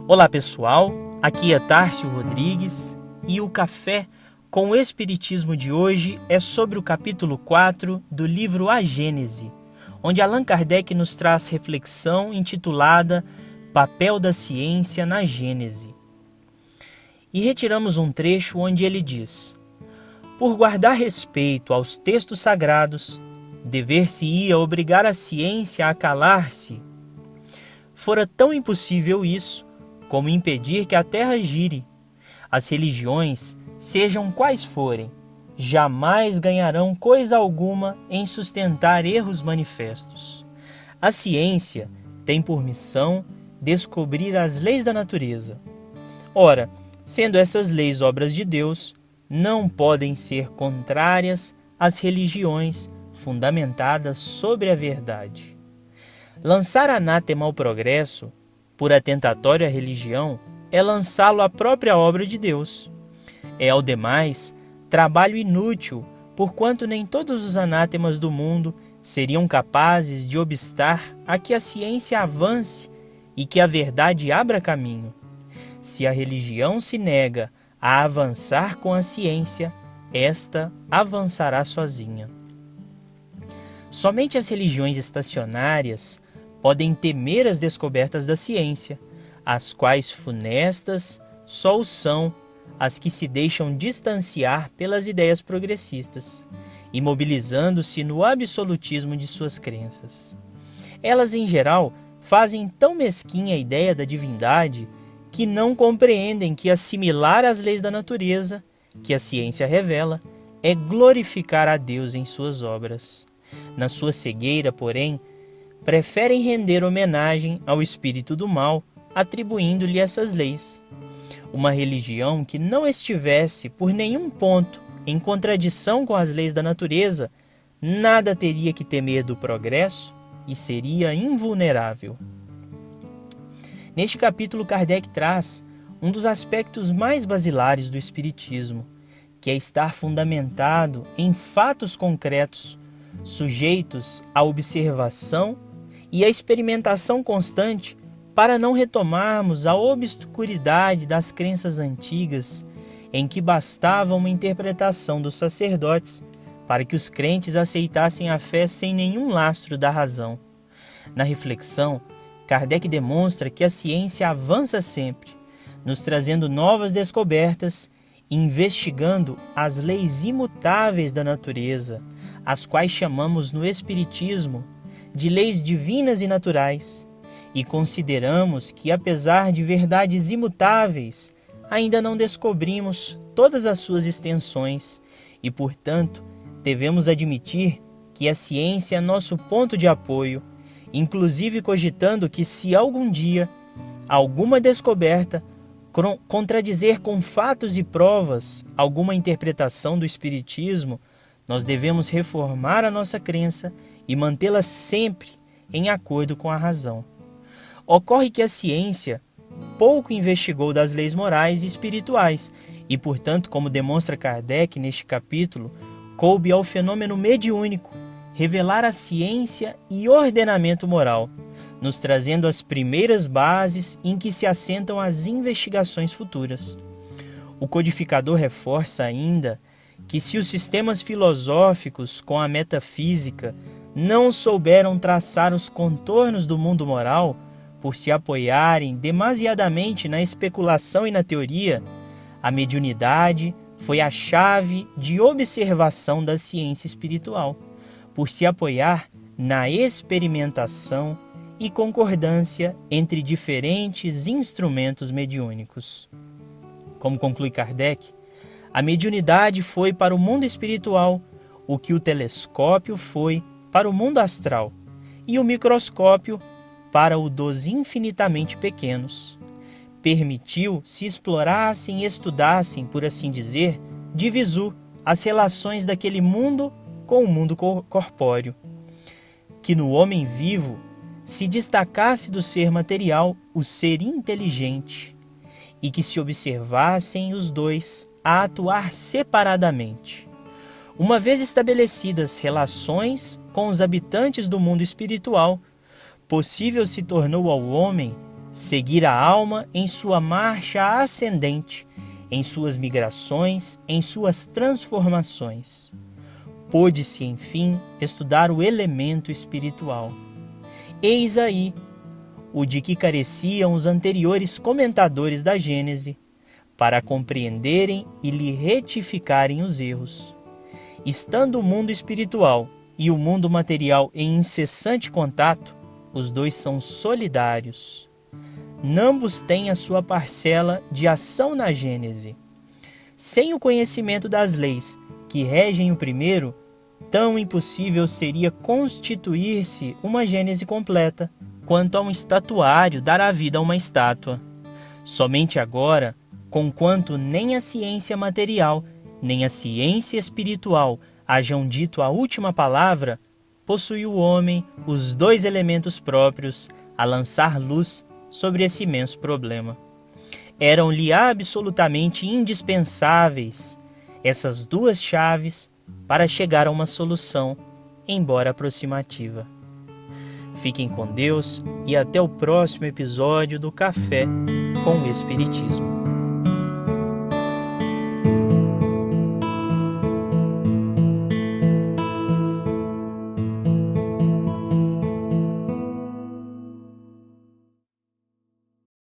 Olá pessoal, aqui é Tárcio Rodrigues e o Café com o Espiritismo de hoje é sobre o capítulo 4 do livro A Gênese, onde Allan Kardec nos traz reflexão intitulada Papel da Ciência na Gênese. E retiramos um trecho onde ele diz: por guardar respeito aos textos sagrados, dever-se-ia obrigar a ciência a calar-se. Fora tão impossível isso, como impedir que a terra gire. As religiões, sejam quais forem, jamais ganharão coisa alguma em sustentar erros manifestos. A ciência tem por missão descobrir as leis da natureza. Ora, sendo essas leis obras de Deus, não podem ser contrárias às religiões fundamentadas sobre a verdade. Lançar anátema ao progresso, por atentatório à religião, é lançá-lo à própria obra de Deus. É, ao demais, trabalho inútil, porquanto nem todos os anátemas do mundo seriam capazes de obstar a que a ciência avance e que a verdade abra caminho. Se a religião se nega a avançar com a ciência, esta avançará sozinha. Somente as religiões estacionárias podem temer as descobertas da ciência, as quais funestas só o são as que se deixam distanciar pelas ideias progressistas, imobilizando-se no absolutismo de suas crenças. Elas, em geral, fazem tão mesquinha a ideia da divindade que não compreendem que assimilar as leis da natureza, que a ciência revela, é glorificar a Deus em suas obras. Na sua cegueira, porém, preferem render homenagem ao espírito do mal, atribuindo-lhe essas leis. Uma religião que não estivesse, por nenhum ponto, em contradição com as leis da natureza, nada teria que temer do progresso e seria invulnerável. Neste capítulo, Kardec traz um dos aspectos mais basilares do Espiritismo, que é estar fundamentado em fatos concretos, sujeitos à observação e à experimentação constante, para não retomarmos a obscuridade das crenças antigas, em que bastava uma interpretação dos sacerdotes para que os crentes aceitassem a fé sem nenhum lastro da razão. Na reflexão, Kardec demonstra que a ciência avança sempre, nos trazendo novas descobertas e investigando as leis imutáveis da natureza, as quais chamamos no Espiritismo de leis divinas e naturais, e consideramos que, apesar de verdades imutáveis, ainda não descobrimos todas as suas extensões e, portanto, devemos admitir que a ciência é nosso ponto de apoio, inclusive cogitando que, se algum dia alguma descoberta contradizer com fatos e provas alguma interpretação do Espiritismo, nós devemos reformar a nossa crença e mantê-la sempre em acordo com a razão. Ocorre que a ciência pouco investigou das leis morais e espirituais e, portanto, como demonstra Kardec neste capítulo, coube ao fenômeno mediúnico revelar a ciência e ordenamento moral, nos trazendo as primeiras bases em que se assentam as investigações futuras. O codificador reforça ainda que, se os sistemas filosóficos com a metafísica não souberam traçar os contornos do mundo moral, por se apoiarem demasiadamente na especulação e na teoria, a mediunidade foi a chave de observação da ciência espiritual, por se apoiar na experimentação e concordância entre diferentes instrumentos mediúnicos. Como conclui Kardec, a mediunidade foi para o mundo espiritual o que o telescópio foi para o mundo astral e o microscópio para o dos infinitamente pequenos. Permitiu se explorassem e estudassem, por assim dizer, de visu, as relações daquele mundo com o mundo corpóreo. Que no homem vivo se destacasse do ser material o ser inteligente, e que se observassem os dois a atuar separadamente. Uma vez estabelecidas relações com os habitantes do mundo espiritual, possível se tornou ao homem seguir a alma em sua marcha ascendente, em suas migrações, em suas transformações. Pôde-se, enfim, estudar o elemento espiritual. Eis aí o de que careciam os anteriores comentadores da Gênese, para compreenderem e lhe retificarem os erros. Estando o mundo espiritual e o mundo material em incessante contato, os dois são solidários. Ambos têm a sua parcela de ação na Gênese. Sem o conhecimento das leis que regem o primeiro, tão impossível seria constituir-se uma Gênese completa, quanto a um estatuário dar a vida a uma estátua. Somente agora, conquanto nem a ciência material, nem a ciência espiritual hajam dito a última palavra, possui o homem os dois elementos próprios a lançar luz sobre esse imenso problema. Eram-lhe absolutamente indispensáveis essas duas chaves para chegar a uma solução, embora aproximativa. Fiquem com Deus e até o próximo episódio do Café com o Espiritismo.